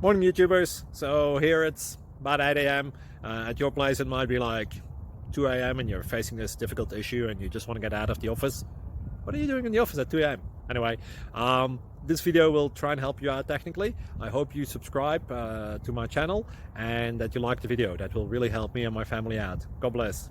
Morning YouTubers. So here it's about 8 a.m. At your place it might be like 2 a.m. and you're facing this difficult issue and you just want to get out of the office. What are you doing in the office at 2 a.m.? Anyway, this video will try and help you out technically. I hope you subscribe to my channel and that you like the video. That will really help me and my family out. God bless.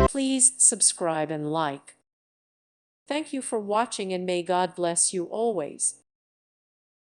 Please subscribe and like. Thank you for watching and may God bless you always.